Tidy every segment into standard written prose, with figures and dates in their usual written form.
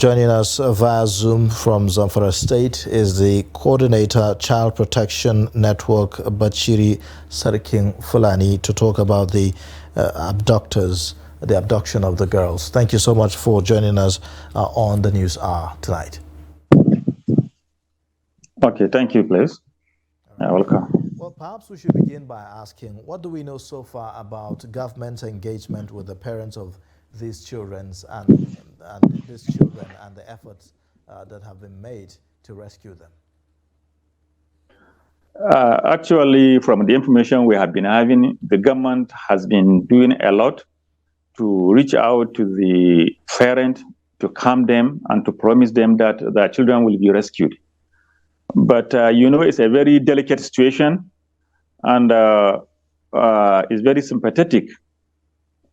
joining us via Zoom from Zamfara State is the Coordinator Child Protection Network, Bachiri Sarkin Fulani, to talk about the abductors, the abduction of the girls. Thank you so much for joining us on the News Hour tonight. Okay, thank you, please. Welcome. Well, perhaps we should begin by asking, what do we know so far about government engagement with the parents of these children and the efforts that have been made to rescue them? Actually, from the information we have been having, the government has been doing a lot to reach out to the parent, to calm them and to promise them that their children will be rescued. But, it's a very delicate situation, and it's very sympathetic.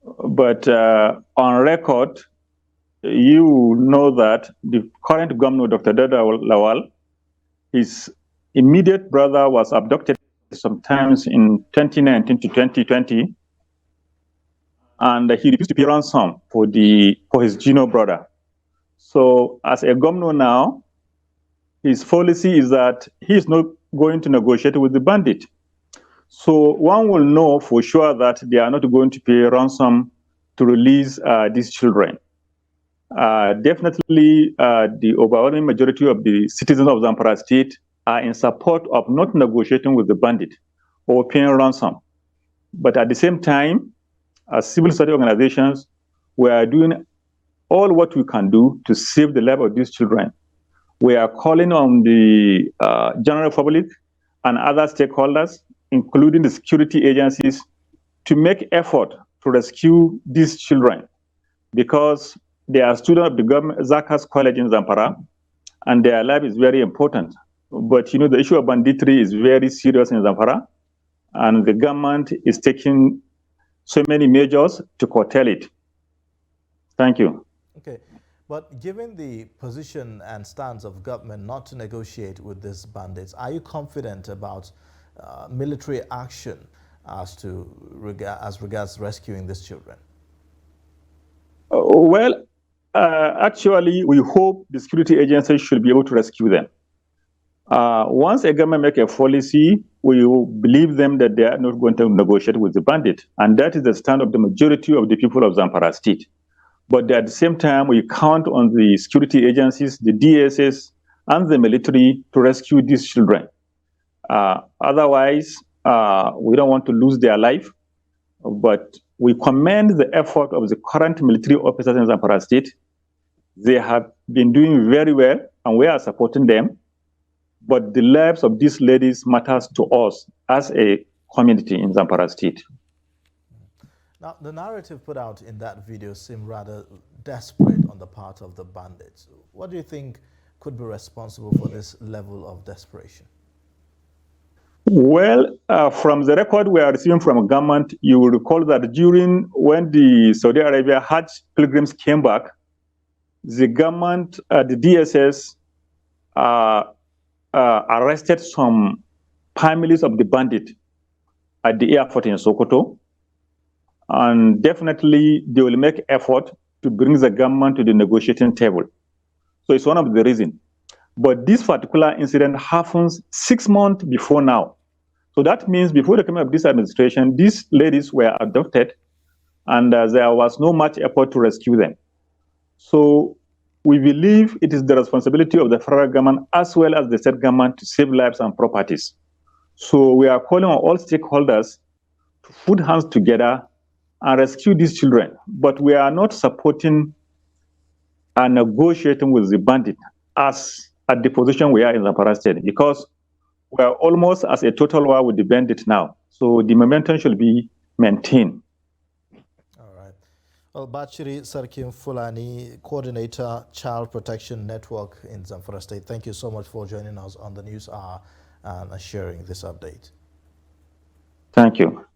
But on record, you know that the current governor, Dr. Dada Lawal, his immediate brother was abducted sometimes in 2019 to 2020, and he refused to pay ransom for his junior brother. So as a governor now, his policy is that he is not going to negotiate with the bandit. So one will know for sure that they are not going to pay ransom to release these children. Definitely, the overwhelming majority of the citizens of Zamfara State are in support of not negotiating with the bandit or paying ransom. But at the same time, as civil society organizations, we are doing all what we can do to save the life of these children. We are calling on the general public and other stakeholders, including the security agencies, to make effort to rescue these children, because they are students of the government Zakas College in Zamfara, and their life is very important. But the issue of banditry is very serious in Zamfara, and the government is taking so many measures to curtail it. Thank you. Okay. But given the position and stance of government not to negotiate with these bandits, are you confident about military action as regards rescuing these children? Actually, we hope the security agencies should be able to rescue them. Once a government makes a policy, we will believe them that they are not going to negotiate with the bandit. And that is the stand of the majority of the people of Zamfara State. But at the same time, we count on the security agencies, the DSS, and the military to rescue these children. Otherwise, we don't want to lose their life. But we commend the effort of the current military officers in Zamfara State. They have been doing very well, and we are supporting them. But the lives of these ladies matters to us as a community in Zamfara State. Now, the narrative put out in that video seemed rather desperate on the part of the bandits. What do you think could be responsible for this level of desperation? Well, from the record we are receiving from government, you will recall that when the Saudi Arabia Hajj pilgrims came back, the government, the DSS, arrested some families of the bandit at the airport in Sokoto. And definitely, they will make effort to bring the government to the negotiating table. So it's one of the reasons. But this particular incident happens 6 months before now. So that means before the coming of this administration, these ladies were abducted, and there was no much effort to rescue them. So we believe it is the responsibility of the federal government as well as the state government to save lives and properties. So we are calling on all stakeholders to put hands together and rescue these children. But we are not supporting and negotiating with the bandit as at the position we are in Zamfara State, because we are almost as a total war with the bandit now. So the momentum should be maintained. All right. Well, Bachiri Sarkin Fulani, Coordinator Child Protection Network in Zamfara State, thank you so much for joining us on the News Hour and sharing this update. Thank you.